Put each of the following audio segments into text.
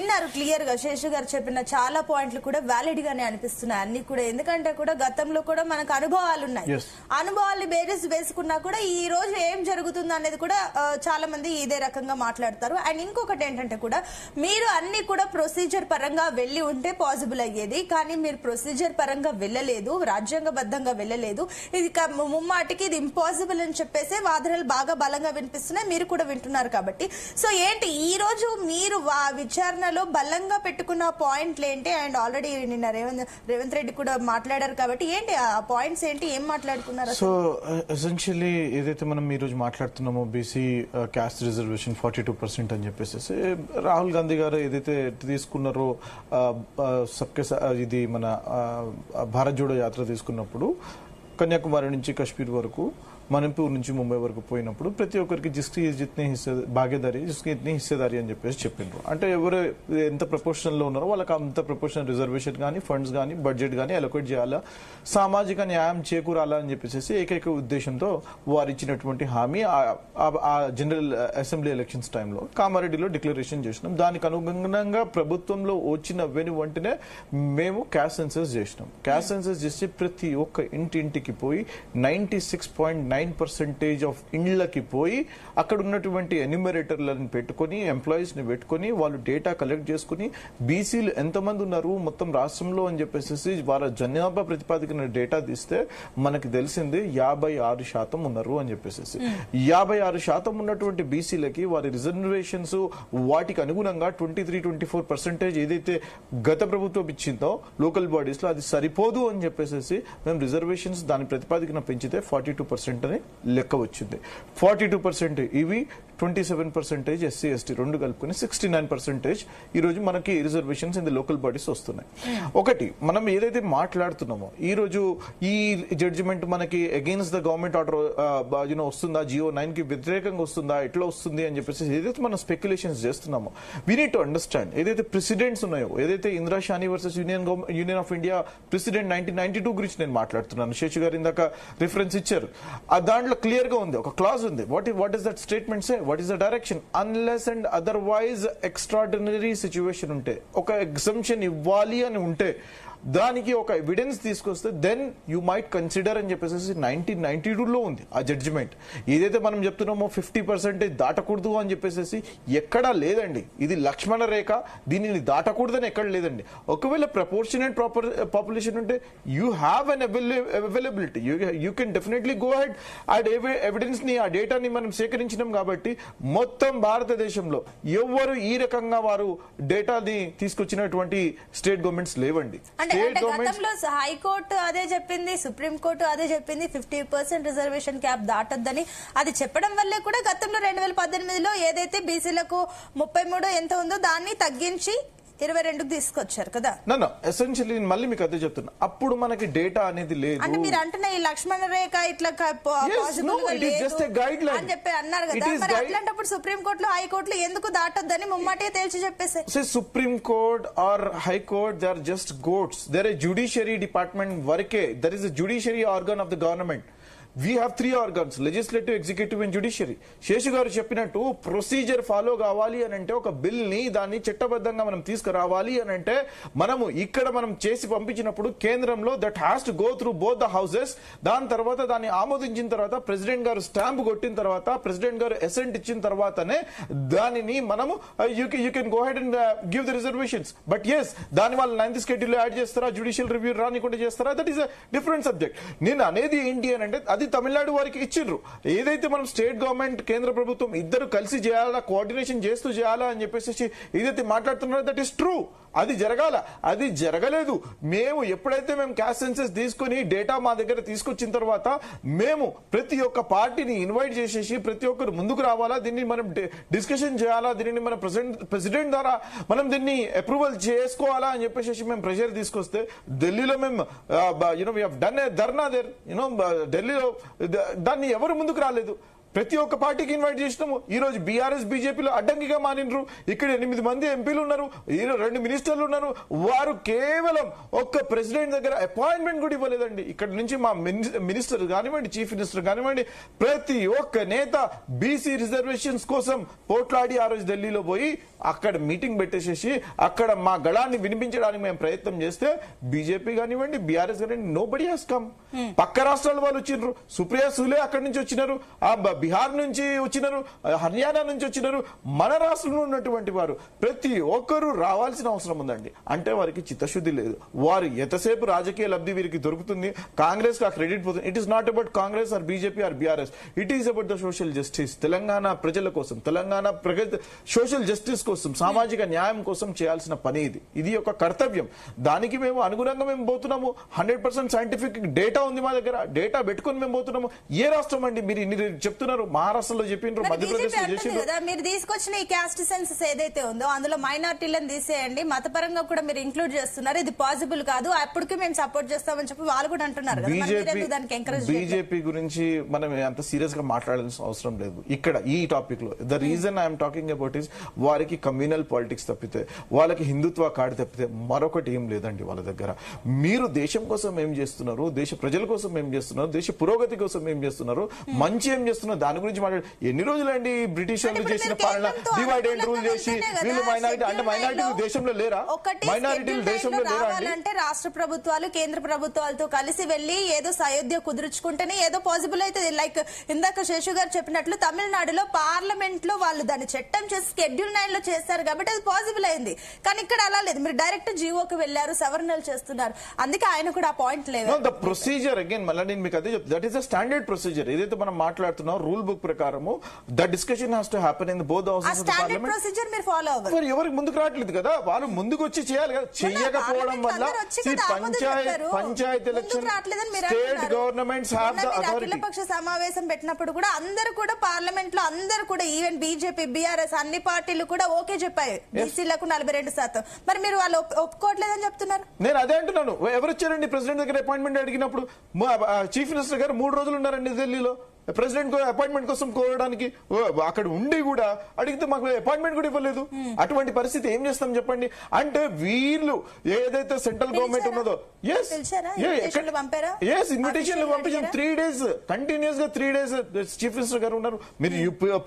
విన్నారు క్లియర్ గా శేషు గారు చెప్పిన చాలా పాయింట్లు కూడా వ్యాలిడ్ గానే అనిపిస్తున్నాయి అన్ని కూడా. ఎందుకంటే కూడా గతంలో కూడా మనకు అనుభవాలు ఉన్నాయి, అనుభవాల్ని బేరీస్ వేసుకున్నా కూడా ఈ రోజు ఏం జరుగుతుంది అనేది కూడా చాలా మంది ఇదే రకంగా మాట్లాడతారు. అండ్ ఇంకొకటి ఏంటంటే కూడా మీరు అన్ని కూడా ప్రొసీజర్ పరంగా వెళ్లి ఉంటే పాసిబుల్ అయ్యేది, కానీ మీరు ప్రొసీజర్ పరంగా వెళ్ళలేదు, రాజ్యాంగబద్ధంగా వెళ్ళలేదు. ఇది ముమ్మాటికి ఇది ఇంపాసిబుల్ అని చెప్పేసి వాదనలు బాగా బలంగా వినిపిస్తున్నాయి, మీరు కూడా వింటున్నారు కాబట్టి. సో ఏంటి ఈ రోజు మీరు విచారణలో బలంగా పెట్టుకున్న పాయింట్లు ఏంటి? అండ్ ఆల్రెడీ నిన్న రేవంత్ రెడ్డి కూడా మాట్లాడారు కాబట్టి ఏంటి ఆ పాయింట్స్ ఏంటి, ఏం మాట్లాడుకున్నారు? సో ఎసెన్షియలీ ఏదైతే మనం ఈ రోజు మాట్లాడుతున్నామో బీసీ క్యాస్ట్ రిజర్వేషన్ 42% అని చెప్పేసి రాహుల్ గాంధీ గారు ఏదైతే తీసుకున్నారో ఇది మన భారత్ జోడో యాత్ర తీసుకున్నప్పుడు కన్యాకుమారి నుంచి కాశ్మీర్ వరకు, మణిపూర్ నుంచి ముంబై వరకు పోయినప్పుడు ప్రతి ఒక్కరికి జిస్కి జిత్నే భాగీదారి జిస్కి ఇతనే హిస్సేదారి అని చెప్పేసి చెప్పిండ్రు. అంటే ఎవరు ఎంత ప్రపోర్షన్ లో ఉన్నారో వాళ్ళకి అంత ప్రపోర్షన్ రిజర్వేషన్ కానీ ఫండ్స్ కానీ బడ్జెట్ కానీ అలొకేట్ చేయాలా, సామాజిక న్యాయం చేకూరాలా అని చెప్పేసి ఏకైక ఉద్దేశంతో వారు ఇచ్చినటువంటి హామీ ఆ జనరల్ అసెంబ్లీ ఎలక్షన్స్ టైంలో కామారెడ్డిలో డిక్లరేషన్ చేసినాం. దానికి అనుగుణంగా ప్రభుత్వంలో వచ్చిన వెంటనే మేము క్యాస్ట్ సెన్సస్ చేసినాం. క్యాస్ట్ సెన్సస్ చేసి ప్రతి ఒక్క ఇంటింటికి పోయి 96.9% ఆఫ్ ఇండ్లకి పోయి అక్కడ ఉన్నటువంటి ఎన్యూమరేటర్లను పెట్టుకుని ఎంప్లాయీస్ ని పెట్టుకుని వాళ్ళు డేటా కలెక్ట్ చేసుకుని బీసీలు ఎంతమంది ఉన్నారు మొత్తం రాష్ట్రంలో అని చెప్పేసి వారి జనాభా ప్రతిపాదికన డేటా తీస్తే మనకి తెలిసింది 56% ఉన్నారు అని చెప్పేసి. 56% ఉన్నటువంటి బీసీలకి వారి రిజర్వేషన్స్ వాటికి అనుగుణంగా 23-24% ఏదైతే గత ప్రభుత్వం ఇచ్చిందో లోకల్ బాడీస్ లో అది సరిపోదు అని చెప్పేసి మేము రిజర్వేషన్స్ దాని ప్రతిపాదికన పెంచితే 42% అని లెక్క వచ్చింది. 42% ఇవి 27% ఎస్సీ ఎస్టీ రెండు కలుపుకుని 69% ఈ రోజు మనకి reservations in the local bodies వస్తున్నాయి. ఒకటి మనం ఏదైతే మాట్లాడుతున్నామో ఈ రోజు ఈ జడ్జిమెంట్ మనకి అగైన్స్ ద గవర్నమెంట్ ఆర్డర్ వస్తుందా, జియో 9 కి వ్యతిరేకంగా వస్తుందా, ఎట్లా వస్తుంది అని చెప్పేసి ఏదైతే మనం స్పెక్యులేషన్స్ చేస్తున్నామో వీ నీడ్ టు అండర్స్టాండ్ ఏదైతే ప్రెసిడెంట్స్ ఉన్నాయో, ఏదైతే Indira Sawhney versus Union of India precedent 1992 గురించి నేను మాట్లాడుతున్నాను. శేషు గారు ఇందాక రిఫరెన్స్ ఇచ్చారు, ఆ దాంట్లో క్లియర్ గా ఉంది, ఒక క్లాజ్ ఉంది. What is that statement say, what is the direction? Unless and otherwise extraordinary situation ఉంటే, ఒక ఎగ్జంప్షన్ ఇవ్వాలి అని ఉంటే దానికి ఒక ఎవిడెన్స్ తీసుకొస్తే దెన్ యూ మైట్ కన్సిడర్ అని చెప్పేసి 1992లో ఉంది ఆ జడ్జిమెంట్. ఏదైతే మనం చెప్తున్నామో 50% దాటకూడదు అని చెప్పేసి ఎక్కడా లేదండి. ఇది లక్ష్మణ రేఖ, దీనిని దాటకూడదని ఎక్కడ లేదండి. ఒకవేళ ప్రపోర్షనేట్ పాపులేషన్ ఉంటే you have an availability, you can definitely go head. ఆ ఎవిడెన్స్ ని, ఆ డేటాని మనం సేకరించినాం కాబట్టి మొత్తం భారతదేశంలో ఎవరు ఈ రకంగా వారు డేటాని తీసుకొచ్చినటువంటి స్టేట్ గవర్నమెంట్స్ లేవండి. గతంలో హైకోర్టు అదే చెప్పింది, సుప్రీంకోర్టు అదే చెప్పింది, 50% రిజర్వేషన్ క్యాప్ దాటొద్దని. అది చెప్పడం వల్లే కూడా గతంలో 2018లో ఏదైతే బీసీలకు 33 ఎంత ఉందో దాన్ని తగ్గించి 22కి తీసుకొచ్చారు కదా. ఎసెన్షియల్లీ మళ్ళీ మీకు అదే చెప్తున్నా, అప్పుడు మనకి డేటా అనేది లేదు అంటే మీరు అంటున్న ఈ లక్ష్మణ రేఖ ఇట్లా అని చెప్పి అన్నారు కదా. మరి అట్లాంటప్పుడు సుప్రీంకోర్టులో హైకోర్టులో ఎందుకు దాటొద్దని ముమ్మాటిగా తేల్చి చెప్పేసి. Supreme court are high court they are just courts, there a judiciary department వరకే, there is a judiciary organ of the government. We have 3 organs, legislative, executive and judiciary. Seshu గారు చెప్పినట్టు ప్రొసీజర్ ఫాలో కావాలి అని అంటే, ఒక బిల్ ని దాన్ని చట్టబద్ధంగా మనం తీసుకురావాలి అని అంటే మనము ఇక్కడ మనం చేసి పంపించినప్పుడు కేంద్రంలో that has to go through both the houses. దాని తర్వాత దాన్ని ఆమోదించిన తర్వాత ప్రెసిడెంట్ గారు స్టాంప్ కొట్టిన తర్వాత, ప్రెసిడెంట్ గారు అసెంట్ ఇచ్చిన తర్వాతనే దానిని మనము you can go ahead and give the reservations. But yes, దాని వాళ్ళు 9th షెడ్యూల్ యాడ్ చేస్తారా, జ్యుడిషియల్ రివ్యూ రానికుండా చేస్తారా, that is a different subject. నేను అనేది ఏంటి అని అంటే, అది తమిళనాడు వారికి ఇచ్చిండ్రు. ఏదైతే మనం స్టేట్ గవర్నమెంట్ కేంద్ర ప్రభుత్వం ఇద్దరు కలిసి చేయాలా, కోఆర్డినేషన్ చేస్తూ చేయాలా అని చెప్పేసి ఏదైతే మాట్లాడుతున్నారో దట్ ఈస్ ట్రూ. అది జరగాల, అది జరగలేదు. మేము ఎప్పుడైతే మేము క్యాస్ట్ సెన్సస్ తీసుకుని డేటా మా దగ్గర తీసుకొచ్చిన తర్వాత మేము ప్రతి ఒక్క పార్టీని ఇన్వైట్ చేసేసి ప్రతి ఒక్కరు ముందుకు రావాలా, దీన్ని మనం డిస్కషన్ చేయాలా, దీనిని మన ప్రెసిడెంట్ ద్వారా మనం దీన్ని అప్రూవల్ చేసుకోవాలా అని చెప్పేసి మేము ప్రెషర్ తీసుకొస్తే ఢిల్లీలో మేము we have done a dharna there, ఢిల్లీలో దాన్ని ఎవరు ముందుకు రాలేదు. ప్రతి ఒక్క పార్టీకి ఇన్వైట్ చేసినాము. ఈ రోజు బీఆర్ఎస్ బీజేపీలో అడ్డంకిగా మారినరు. ఇక్కడ 8 మంది ఎంపీలు ఉన్నారు, 2 మినిస్టర్లు ఉన్నారు. వారు కేవలం ఒక్క ప్రెసిడెంట్ దగ్గర అపాయింట్మెంట్ కూడా ఇవ్వలేదండి. ఇక్కడ నుంచి మా మినిస్టర్ కానివ్వండి, చీఫ్ మినిస్టర్ కానివ్వండి, ప్రతి ఒక్క నేత బీసీ రిజర్వేషన్స్ కోసం పోట్లాడి ఆ రోజు ఢిల్లీలో పోయి అక్కడ మీటింగ్ పెట్టేసేసి అక్కడ మా గళాన్ని వినిపించడానికి మేము ప్రయత్నం చేస్తే బీజేపీ కానివ్వండి, బీఆర్ఎస్ కానివ్వండి, నోబడీ హాస్ కమ్. పక్క రాష్ట్రాల వాళ్ళు వచ్చినారు, సుప్రియా సూలే అక్కడి నుంచి వచ్చినారు, బీహార్ నుంచి వచ్చినారు, హర్యానా నుంచి వచ్చినారు. మన రాష్ట్రంలో ఉన్నటువంటి వారు ప్రతి ఒక్కరూ రావాల్సిన అవసరం ఉందండి. అంటే వారికి చిత్తశుద్ధి లేదు. వారు ఎంతసేపు రాజకీయ లబ్ధి వీరికి దొరుకుతుంది, కాంగ్రెస్ కి ఆ క్రెడిట్ పోతుంది. It is not about Congress or BJP or BRS, it is about the social justice. Telangana ప్రజల కోసం, తెలంగాణ సోషల్ జస్టిస్ కోసం, సామాజిక న్యాయం కోసం చేయాల్సిన పని ఇది. ఇది ఒక కర్తవ్యం. దానికి మేము అనుగుణంగా మేము పోతున్నాము. 100% సైంటిఫిక్ డేటా ఉంది మా దగ్గర. డేటా పెట్టుకుని మేము పోతున్నాము. ఏ రాష్ట్రం అండి మీరు ఇన్ని చెప్తున్నారు? మహారాష్ట్రలో చెప్పినారు, మధ్యప్రదేశ్ లో చేసిండ్రు. మీరు తీసుకొచ్చిన ఈ క్యాస్ట్ సెన్సస్ ఏదైతే ఉందో అందులో మైనార్టీలను తీసేయండి, మతపరంగా కూడా మీరు ఇంక్లూడ్ చేస్తున్నారు, ఇది పాసిబుల్ కాదు, అప్పటికి మేము సపోర్ట్ చేస్తామని చెప్పి వాళ్ళు కూడా అంటున్నారు. బీజేపీ గురించి మనం అంత సీరియస్ గా మాట్లాడాల్సిన అవసరం లేదు ఇక్కడ ఈ టాపిక్ లో. The reason I'm talking about is వారికి కమ్యూనల్ పాలిటిక్స్ తప్పితే, వాళ్ళకి హిందుత్వ కార్డు తప్పితే మరొకటి ఏం లేదండి వాళ్ళ దగ్గర. మీరు దేశం కోసం ఏం చేస్తున్నారు, దేశ ప్రజల కోసం ఏం చేస్తున్నారు, దేశ పురోగతి కోసం ఏం చేస్తున్నారు, మంచి ఏం చేస్తున్నారు, దాని గురించి మాట్లాడు. ఎన్ని రోజులండి బ్రిటిష్ వాళ్ళు చేసిన పాలన, డివైడ్ అండ్ రూల్ చేసి వీళ్ళు మైనారిటీ అంటే మైనారిటీలు దేశంలో లేరా? మైనారిటీలు దేశంలో లేరా అంటే రాష్ట్ర ప్రభుత్వాలు కేంద్ర ప్రభుత్వాలతో కలిసి వెళ్లి ఏదో సయోధ్య కుదుర్చుకుంటేనే ఏదో పాసిబుల్ అవుతుంది. లైక్ ఇందాక శేషు గారు చెప్పినట్లు తమిళనాడులో పార్లమెంట్ లో వాళ్ళు దాన్ని చట్టం చేసి షెడ్యూల్ 9 లో చేస్తారు కాబట్టి అది పాసిబుల్ అయింది. కానీ ఇక్కడ అలా లేదు, మీరు డైరెక్ట్ జీవోకి వెళ్లారు, సవరణలు చేస్తున్నారు. అందుకే ఆయన కూడా ఆ పాయింట్ లేదు. ద ప్రొసీజర్ అగైన్ మళ్ళీ నేను మీకు అదే చెప్తాను. That is the standard procedure. ఏదైతే మనం మాట్లాడుతున్నాం రూల్ బుక్ ప్రకారము the discussion has to happen in both houses of the parliament. Procedure మీరు ఫాలో అవ్వాలి. మరి ఎవరికి ముందుకు రావట్లేదు కదా, వాళ్ళు ముందుకు వచ్చి చేయాలి కదా. చెయ్యకపోవడం వల్ల Panchayat election state governments have the authority. అఖిలపక్ష సమావేశం పెట్టినప్పుడు కూడా అందరూ కూడా పార్లమెంట్ లో అందరూ కూడా ఈవెన్ బీజేపీ బీఆర్ఎస్ అన్ని పార్టీలు కూడా ఓకే చెప్పాయి బీసీలకు 42%. మరి మీరు వాళ్ళు ఒప్పుకోవట్లేదని చెప్తున్నారు. నేను అదే అంటున్నాను. ఎవరు వచ్చారండి ప్రెసిడెంట్ దగ్గర అపాయింట్మెంట్ అడిగినప్పుడు? చీఫ్ మినిస్టర్ గారు 3 రోజులు ఉన్నారండి ఢిల్లీలో ప్రెసిడెంట్ అపాయింట్మెంట్ కోసం కోరడానికి. అక్కడ ఉండి కూడా అడిగితే మాకు అపాయింట్మెంట్ కూడా ఇవ్వలేదు. అటువంటి పరిస్థితి ఏం చేస్తాం చెప్పండి. అంటే వీళ్ళు ఏదైతే సెంట్రల్ గవర్నమెంట్ ఉన్నదో ఇన్విటేషన్లు పంపించాం. 3 days కంటిన్యూస్ గా 3 days చీఫ్ మినిస్టర్ గారు ఉన్నారు. మీరు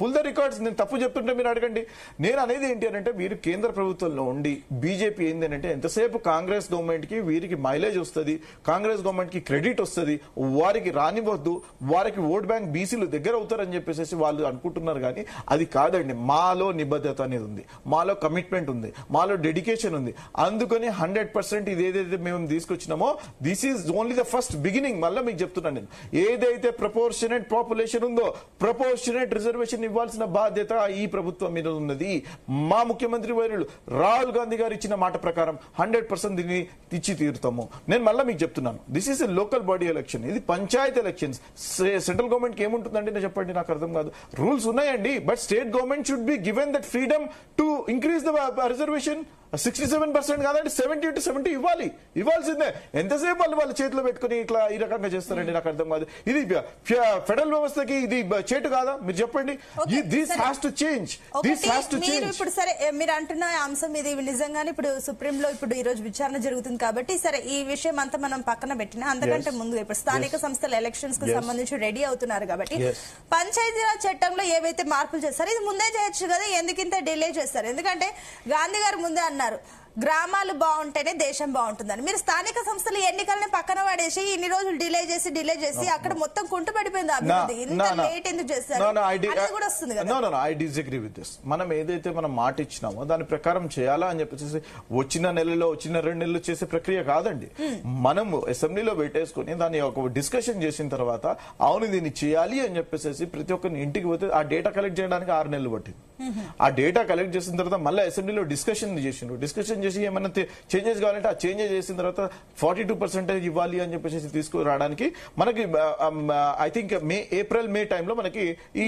పుల్ ద రికార్డ్స్. నేను తప్పు చెప్తుంటే మీరు అడగండి. నేను అనేది ఏంటి అంటే వీరు కేంద్ర ప్రభుత్వంలో ఉండి బీజేపీ ఏంది అంటే ఎంతసేపు కాంగ్రెస్ గవర్నమెంట్ కి వీరికి మైలేజ్ వస్తుంది, కాంగ్రెస్ గవర్నమెంట్ కి క్రెడిట్ వస్తుంది, వారికి రానివ్వద్దు, వారికి ఓట్ బ్యాంక్ బీసీలు దగ్గర అవుతారని చెప్పేసి వాళ్ళు అనుకుంటున్నారు. కానీ అది కాదండి. మాలో నిబద్ధత అనేది ఉంది, మాలో కమిట్మెంట్ ఉంది, మాలో డెడికేషన్ ఉంది. అందుకని 100% ఇది ఏదైతే మేము తీసుకొచ్చినామో this is only the first beginning. మళ్ళీ మీకు చెప్తున్నాను నేను, ఏదైతే ప్రపోర్షనేట్ పాపులేషన్ ఉందో ప్రపోర్షనేట్ రిజర్వేషన్ ఇవ్వాల్సిన బాధ్యత ఈ ప్రభుత్వం మీద ఉన్నది. మా ముఖ్యమంత్రి వర్యులు రాహుల్ గాంధీ గారు ఇచ్చిన మాట ప్రకారం 100% దీన్ని ఇచ్చి తీరుతాము. నేను మళ్ళీ మీకు చెప్తున్నాను, this is a local body election, ఇది పంచాయత్ ఎలక్షన్స్. సెంట్రల్ గవర్నమెంట్ ఏముంటుందండి నేను చెప్పండి, నాకు అర్థం కాదు. రూల్స్ ఉన్నాయండి, but state government should be given that freedom to increase the reservation. 67% కాదండి, 70 to 70 ఇవ్వాల్సిందే. ఎంతసేపు వాళ్ళ చేతిలో పెట్టుకుని ఇట్లా ఈ రకంగా చేస్తారండి, నాకు అర్థం కాదు. ఇది ఫెడరల్ వ్యవస్థకి ఇది చేటు కాదా? మీరు చెప్పండి. This has to change. ఇప్పుడు సరే మీరు అంటున్న అంశం ఇది నిజంగానే ఇప్పుడు సుప్రీంలో ఇప్పుడు ఈ రోజు విచారణ జరుగుతుంది కాబట్టి సరే ఈ విషయం అంతా మనం పక్కన పెట్టినా, అంతకంటే ముందు ఇప్పుడు స్థానిక సంస్థల ఎలక్షన్స్ కు సంబంధించి రెడీ అవుతున్నారు కాబట్టి పంచాయతీరాజ్ చట్టంలో ఏవైతే మార్పులు చేస్తారో ఇది ముందే చేయొచ్చు కదా, ఎందుకింత డిలే చేస్తారు? ఎందుకంటే గాంధీ గారు ముందే అన్నారు గ్రామాలు బాగుంటేనే దేశం బాగుంటుందని. మీరు స్థానిక సంస్థల ఎన్నికలను పక్కన పడేసి ఇన్ని రోజులు డిలే చేసి అక్కడ మొత్తం కుంటుపడిపోయింది అభివృద్ధి. ఇంత లేట్ ఎందుకు చేస్తారు? కూడా వస్తుంది కదా. I disagree with this. మనం ఏదైతే మనం మాట ఇచ్చినామో దాని ప్రకారం చేయాలా అని చెప్పేసి వచ్చిన నెలలో వచ్చిన 2 నెలలు చేసే ప్రక్రియ కాదండి. మనము అసెంబ్లీలో పెట్టేసుకుని దాన్ని ఒక డిస్కషన్ చేసిన తర్వాత అవును దీన్ని చేయాలి అని చెప్పేసి ప్రతి ఒక్కరిని ఇంటికి పోతే ఆ డేటా కలెక్ట్ చేయడానికి 6 నెలలు పట్టింది. ఆ డేటా కలెక్ట్ చేసిన తర్వాత మళ్ళీ అసెంబ్లీలో డిస్కషన్ చేసి ఏమన్నా చేంజెస్ కావాలంటే ఆ చేంజెస్ చేసిన తర్వాత 42% ఇవ్వాలి అని చెప్పేసి తీసుకురావడానికి మనకి ఐ థింక్ ఏప్రిల్ మే టైంలో మనకి ఈ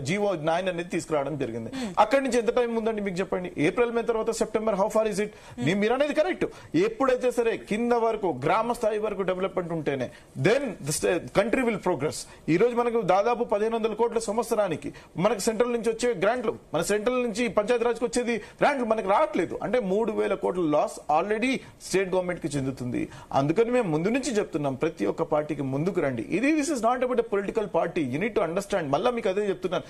జీవో 9 అనేది తీసుకురావడం జరిగింది. అక్కడి నుంచి ఎంత టైం ఉందండి మీకు చెప్పండి. ఏప్రిల్ మే తర్వాత September, how far is it? మీరు అనేది కరెక్ట్. ఎప్పుడైతే సరే కింద వరకు గ్రామ స్థాయి వరకు డెవలప్మెంట్ ఉంటేనే దెన్ కంట్రీ విల్ ప్రోగ్రెస్. ఈ రోజు మనకు దాదాపు 1500 కోట్ల సంవత్సరానికి మనకు సెంట్రల్ నుంచి వచ్చే గ్రాంట్లు, మన సెంట్రల్ నుంచి పంచాయతీ రాజ్కి వచ్చేది గ్రాంట్లు మనకు రావట్లేదు. అంటే 3000 కోట్ల లాస్ ఆల్రెడీ స్టేట్ గవర్నమెంట్ కి చెందుతుంది. అందుకని మేము ముందు నుంచి చెప్తున్నాం, ప్రతి ఒక్క పార్టీకి ముందుకు రండి. This is not about a political party. You need to understand. మళ్ళీ మీకు అదే చెప్తున్నాను,